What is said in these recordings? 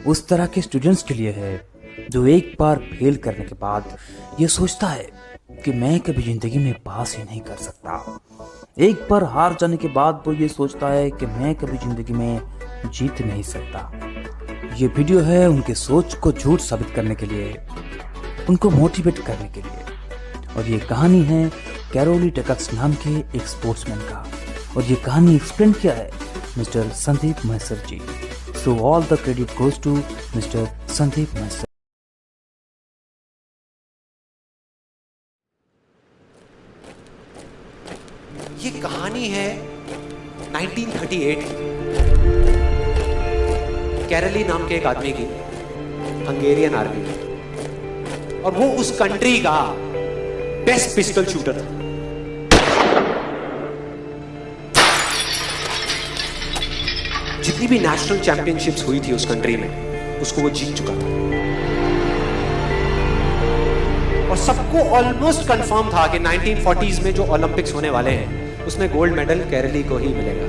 उस तरह के स्टूडेंट्स के लिए है जो एक बार फेल करने के बाद ये सोचता है कि मैं कभी जिंदगी में पास ही नहीं कर सकता। एक बार हार जाने के बाद वो ये सोचता है कि मैं कभी जिंदगी में जीत नहीं सकता। ये वीडियो है उनके सोच को झूठ साबित करने के लिए, उनको मोटिवेट करने के लिए। और ये कहानी है कैरोली टकक्स नाम के एक स्पोर्ट्समैन का, और ये कहानी एक्सप्लेन किया है mister Sandeep Mahsar ji. So all the credit goes to mister Sandeep Mahsar. ये कहानी है 1938 की, कैरली नाम के एक आदमी की, हंगेरियन आर्मी की, और वो उस कंट्री का बेस्ट पिस्टल शूटर था। जितनी भी नेशनल चैंपियनशिप्स हुई थी उस कंट्री में, उसको वो जीत चुका था। और सबको ऑलमोस्ट कंफर्म था कि 1940s में जो ओलंपिक्स होने वाले हैं उसमें गोल्ड मेडल कैरली को ही मिलेगा।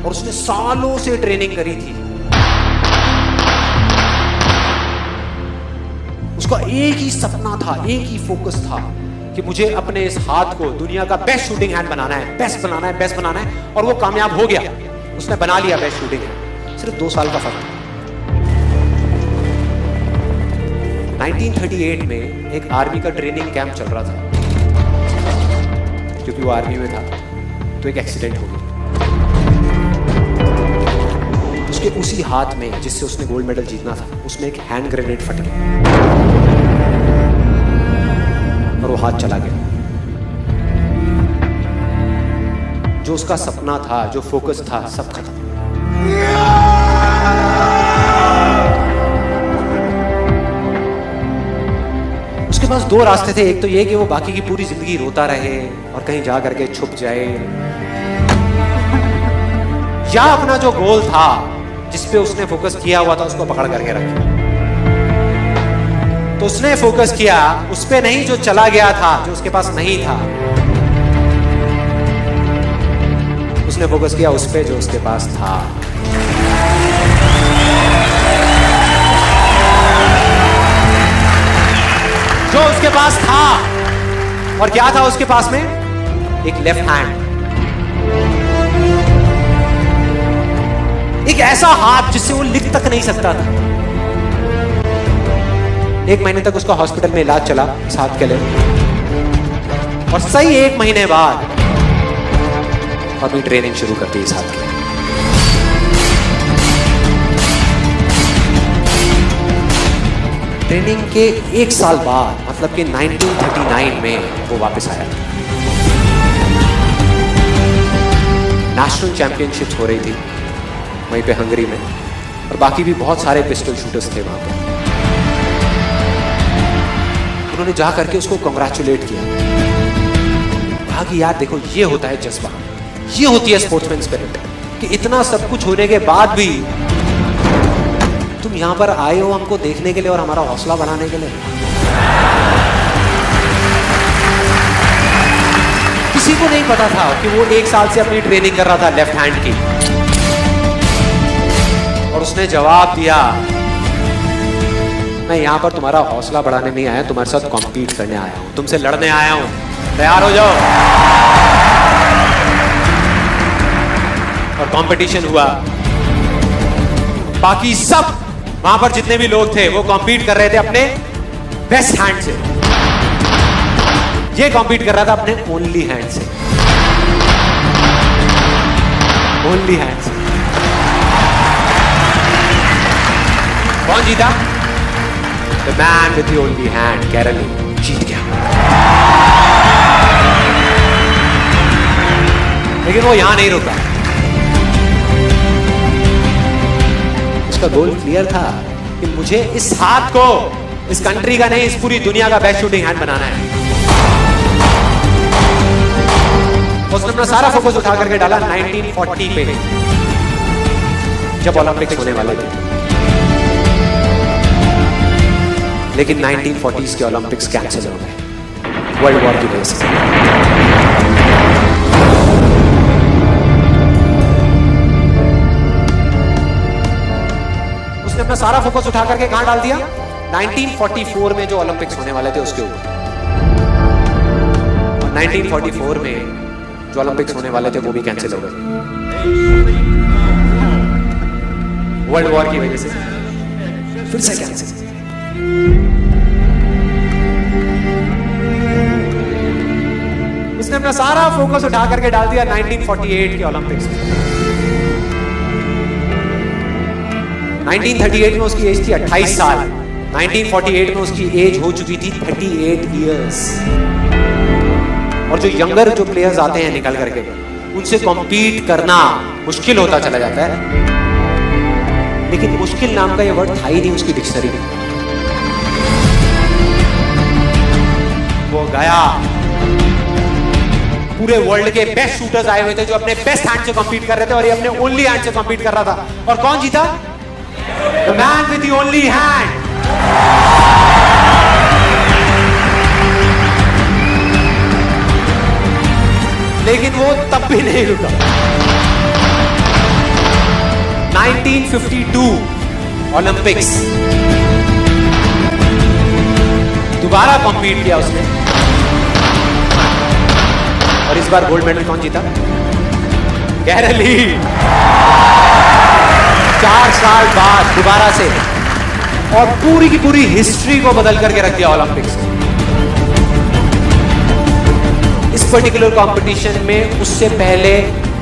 और उसने सालों से ट्रेनिंग करी थी। उसका एक ही सपना था, एक ही फोकस था कि मुझे अपने इस हाथ को दुनिया का बेस्ट शूटिंग हैंड बनाना है, बेस्ट बनाना है, बेस्ट बनाना है। और वो कामयाब हो गया, उसने बना लिया बेस्ट शूटिंग हैंड। सिर्फ 2 साल का फर्क था। 1938 में एक आर्मी का ट्रेनिंग कैंप चल रहा था। क्योंकि वो आर्मी में था तो एक एक्सीडेंट हो गया। उसके उसी हाथ में जिससे उसने गोल्ड मेडल जीतना था, उसमें एक हैंड ग्रेनेड फट गया और वो हाथ चला गया। जो उसका सपना था, जो फोकस था, सब खत्म। उसके पास 2 रास्ते थे। एक तो ये कि वो बाकी की पूरी जिंदगी रोता रहे और कहीं जा करके छुप जाए, या अपना जो गोल था जिस पे उसने फोकस किया हुआ था उसको पकड़ करके रखे। तो उसने फोकस किया उस पे नहीं जो चला गया था, जो उसके पास नहीं था। उसने फोकस किया उस पे जो उसके पास था। जो उसके पास था, और क्या था उसके पास में? एक लेफ्ट हैंड, एक ऐसा हाथ जिससे वो लिख तक नहीं सकता था। 1 महीने तक उसका हॉस्पिटल में इलाज चला इस हाथ के लिए, और सही 1 महीने बाद अपनी ट्रेनिंग शुरू कर दी इस हाथ की। ट्रेनिंग के 1 साल बाद, मतलब कि 1939 में वो वापस आया। नेशनल चैंपियनशिप्स हो रही थी वहीं पे हंगरी में, और बाकी भी बहुत सारे पिस्टल शूटर्स थे वहां पे। उन्होंने जा करके उसको कांग्रेचुलेट किया, कहा कि यार देखो, ये होता है जज्बा, ये होती है स्पोर्ट्समैन स्पिरिट, कि इतना सब कुछ होने के बाद भी तुम यहां पर आए हो हमको देखने के लिए और हमारा हौसला बनाने के लिए। किसी को नहीं पता था कि वो 1 साल से अपनी ट्रेनिंग कर रहा था लेफ्ट हैंड की। और उसने जवाब दिया, मैं यहां पर तुम्हारा हौसला बढ़ाने नहीं आया, तुम्हारे साथ कॉम्पीट करने आया हूं, तुमसे लड़ने आया हूं, तैयार हो जाओ। और कंपटीशन हुआ। बाकी सब वहां पर जितने भी लोग थे वो कॉम्पीट कर रहे थे अपने बेस्ट हैंड से। ये कॉम्पीट कर रहा था अपने ओनली हैंड से, ओनली हैंड से। कौन जीता? The man with the only hand, Karoly, जीत गया। लेकिन वो यहां नहीं रुका। उसका गोल क्लियर था कि मुझे इस हाथ को, इस कंट्री का नहीं, इस पूरी दुनिया का बेस्ट शूटिंग हैंड बनाना है। उसने अपना सारा फोकस उठा करके डाला 1940 पे, जब ओलंपिक्स होने वाले थे। लेकिन 1940s के ओलंपिक्स कैंसिल हो गए वर्ल्ड वॉर की वजह से। अपना सारा फोकस उठा करके कहां डाल दिया? 1944 में जो ओलंपिक्स होने वाले थे उसके ऊपर। और 1944 में जो ओलंपिक्स होने वाले थे वो भी कैंसिल हो गए वर्ल्ड वॉर की वजह से, फिर से कैंसिल। उसने अपना सारा फोकस उठा करके डाल दिया 1948 के ओलंपिक्स में। 1938 में उसकी एज थी 28 साल, 1948 में उसकी एज हो चुकी थी 38 इयर्स। और जो यंगर जो प्लेयर्स आते हैं निकल करके, उनसे कॉम्पीट करना मुश्किल होता चला जाता है। लेकिन मुश्किल नाम का ये वर्ड था ही नहीं उसकी डिक्शनरी में। वो गया, पूरे वर्ल्ड के बेस्ट शूटर्स आए हुए थे जो अपने बेस्ट हैंड से कॉम्पीट कर रहे थे, और ये अपने ओनली हैंड से कॉम्पीट कर रहा था। और कौन जीता? The man with the only hand. लेकिन वो तब भी नहीं रुका। 1952 ओलंपिक्स, दोबारा कॉम्पीट किया उसने, और इस बार गोल्ड मेडल कौन जीता? कैरल ली। 4 साल बाद दोबारा से, और पूरी की पूरी हिस्ट्री को बदल करके रख दिया ओलंपिक्स। इस पर्टिकुलर कंपटीशन में उससे पहले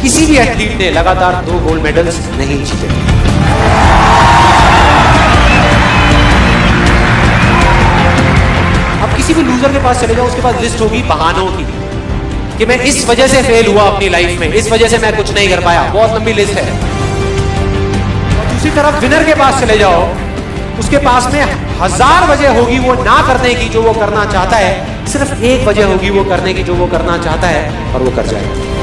किसी भी एथलीट ने लगातार 2 गोल्ड मेडल्स नहीं जीते। अब किसी भी लूजर के पास चले जाओ, उसके पास लिस्ट होगी बहानों की कि मैं इस वजह से फेल हुआ अपनी लाइफ में, इस वजह से मैं कुछ नहीं कर पाया। बहुत लंबी लिस्ट है। और दूसरी तरफ विनर के पास चले जाओ, उसके पास में 1000 वजह होगी वो ना करने की जो वो करना चाहता है, सिर्फ एक वजह होगी वो करने की जो वो करना चाहता है, और वो कर जाएगा।